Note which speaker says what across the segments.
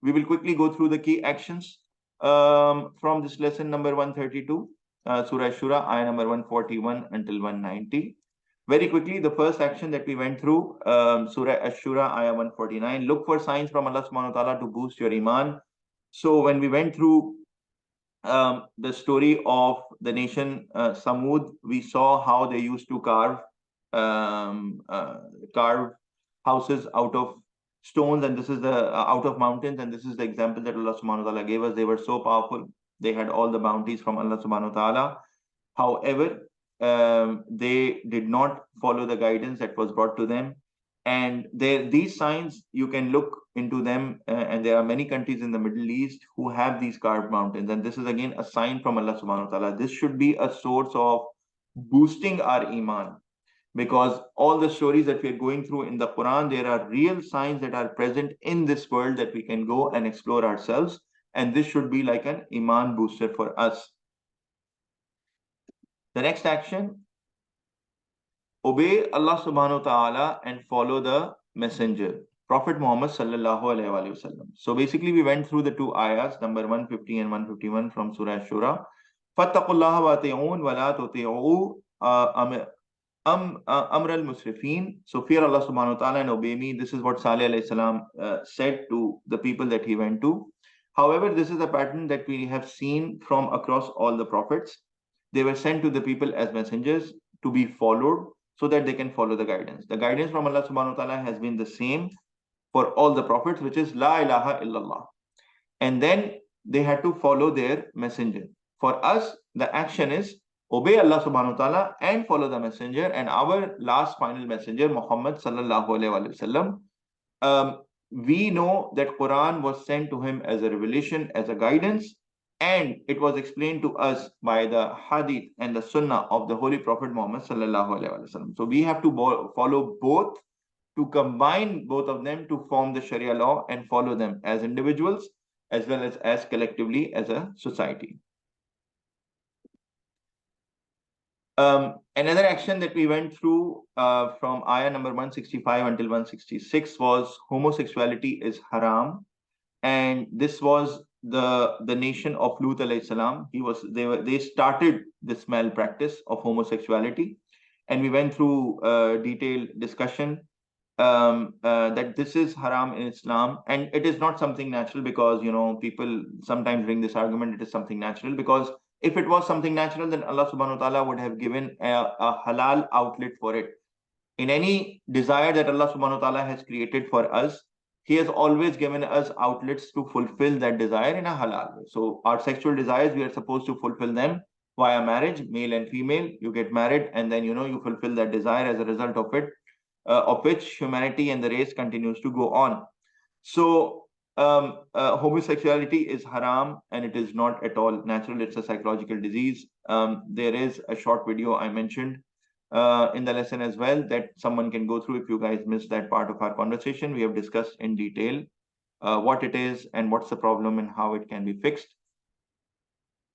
Speaker 1: We will quickly go through the key actions from this lesson number 132, Surah Shura, ayah number 141 until 190. Very quickly, the first action that we went through, Surah Shura, ayah 149, look for signs from Allah SWT to boost your Iman. So when we went through the story of the nation Samud, we saw how they used to carve houses out of stones, and this is the out of mountains, and this is the example that Allah subhanahu wa ta'ala gave us. They were so powerful, they had all the bounties from Allah subhanahu wa ta'ala. However, they did not follow the guidance that was brought to them. And these signs, you can look into them, and there are many countries in the Middle East who have these carved mountains. And this is again a sign from Allah subhanahu wa ta'ala. This should be a source of boosting our Iman, because all the stories that we are going through in the Quran, there are real signs that are present in this world that we can go and explore ourselves. And this should be like an Iman booster for us. The next action, obey Allah subhanahu wa ta'ala and follow the messenger, Prophet Muhammad sallallahu alaihi wasallam. So basically we went through the two ayahs, number 150 and 151 from Surah Shura. Fattaqullaha wa ati'un wa la tuti'u amr al-musrifin. So fear Allah subhanahu wa ta'ala and obey me. This is what Salih alayhi salam said to the people that he went to. However, this is a pattern that we have seen from across all the prophets. They were sent to the people as messengers to be followed, so that they can follow the guidance. The guidance from Allah subhanahu wa ta'ala has been the same for all the prophets, which is La ilaha illallah. And then they had to follow their messenger. For us, the action is obey Allah subhanahu wa ta'ala and follow the messenger. And our last final messenger, Muhammad sallallahu alayhi wasallam, we know that Quran was sent to him as a revelation, as a guidance, and it was explained to us by the hadith and the sunnah of the Holy Prophet Muhammad sallallahu alaihi wasallam. So we have to follow both, to combine both of them to form the Sharia law and follow them as individuals as well as collectively as a society. Another action that we went through from ayah number 165 until 166 was homosexuality is haram, and this was the nation of Lut alayhi salam. They started this malpractice of homosexuality, and we went through detailed discussion that this is haram in Islam, and it is not something natural, because people sometimes bring this argument it is something natural, because if it was something natural, then Allah subhanahu wa ta'ala would have given a halal outlet for it. In any desire that Allah subhanahu wa ta'ala has created for us, He has always given us outlets to fulfill that desire in a halal way. So our sexual desires, we are supposed to fulfill them via marriage, male and female. You get married, and then you fulfill that desire. As a result of it, of which humanity and the race continues to go on. So homosexuality is haram, and it is not at all natural. It's a psychological disease. There is a short video I mentioned in the lesson as well that someone can go through. If you guys missed that part of our conversation, we have discussed in detail what it is and what's the problem and how it can be fixed.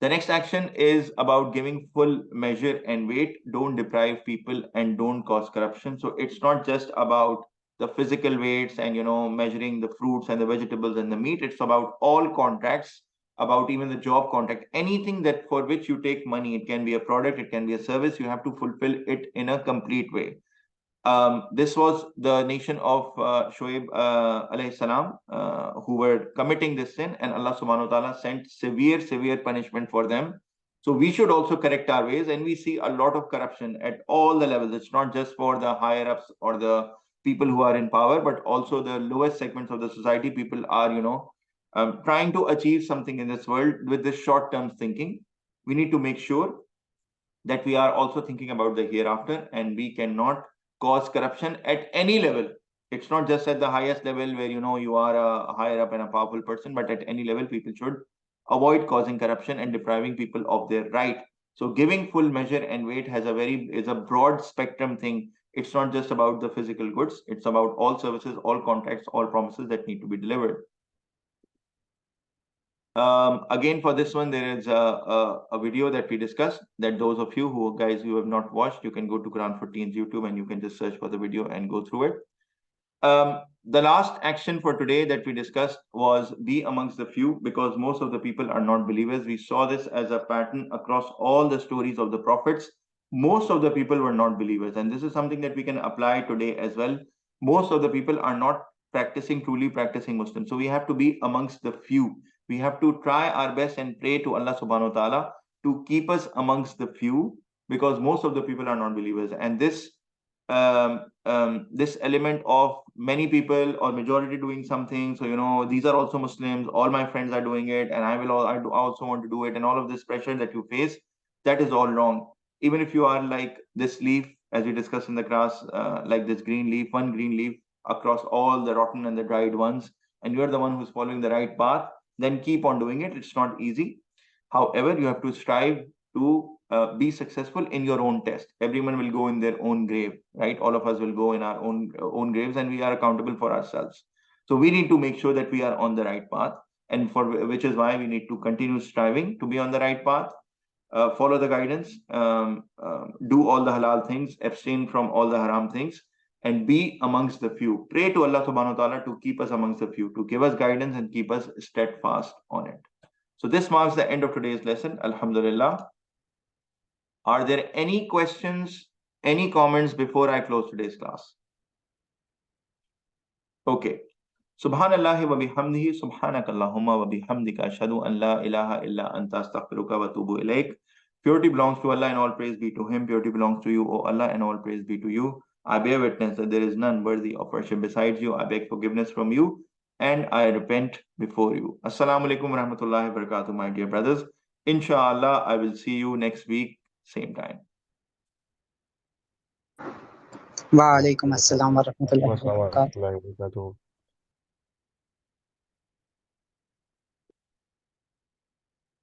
Speaker 1: The next action is about giving full measure and weight. Don't deprive people and don't cause corruption. So it's not just about the physical weights and measuring the fruits and the vegetables and the meat. It's about all contracts, about even the job contract, anything that for which you take money. It can be a product, it can be a service. You have to fulfill it in a complete way. This was the nation of Shoaib alayhi salam who were committing this sin, and Allah subhanahu wa ta'ala sent severe punishment for them. So we should also correct our ways, and we see a lot of corruption at all the levels. It's not just for the higher ups or the people who are in power, but also the lowest segments of the society. People are trying to achieve something in this world with this short-term thinking. We need to make sure that we are also thinking about the hereafter, and we cannot cause corruption at any level. It's not just at the highest level where you are a higher up and a powerful person, but at any level people should avoid causing corruption and depriving people of their right. So giving full measure and weight is a broad spectrum thing. It's not just about the physical goods. It's about all services, all contracts, all promises that need to be delivered. Again, for this one, there is a video that we discussed, that those of you who have not watched, you can go to Quran4teens YouTube and you can just search for the video and go through it. The last action for today that we discussed was be amongst the few, because most of the people are not believers. We saw this as a pattern across all the stories of the prophets. Most of the people were not believers, and this is something that we can apply today as well. Most of the people are not truly practicing Muslims. So we have to be amongst the few. We have to try our best and pray to Allah subhanahu wa ta'ala to keep us amongst the few, because most of the people are not believers. And this element of many people or majority doing something, so these are also Muslims, all my friends are doing it, and I also want to do it, and all of this pressure that you face, that is all wrong. Even if you are like this leaf, as we discussed in the class, like this green leaf, one green leaf across all the rotten and the dried ones, and you're the one who's following the right path, then keep on doing it. It's not easy. However, you have to strive to be successful in your own test. Everyone will go in their own grave, right? All of us will go in our own graves, and we are accountable for ourselves. So we need to make sure that we are on the right path, and for which is why we need to continue striving to be on the right path. Follow the guidance, do all the halal things, abstain from all the haram things, and be amongst the few. Pray to Allah subhanahu wa ta'ala to keep us amongst the few, to give us guidance and keep us steadfast on it. So this marks the end of today's lesson. Alhamdulillah. Are there any questions, any comments before I close today's class? Okay. Subhanallahi wa bihamdihi, subhanakallahumma wa bihamdika, ashhadu an la ilaha illa anta, astaghfiruka wa atubu ilaik. Purity belongs to Allah and all praise be to Him. Purity belongs to you, O Allah, and all praise be to you. I bear witness that there is none worthy of worship besides you. I beg forgiveness from you, and I repent before you. Assalamu alaikum wa rahmatullahi wa barakatuh, my dear brothers. InshaAllah, I will see you next week, same time.
Speaker 2: Wa alaikum assalam wa rahmatullahi wa barakatuh.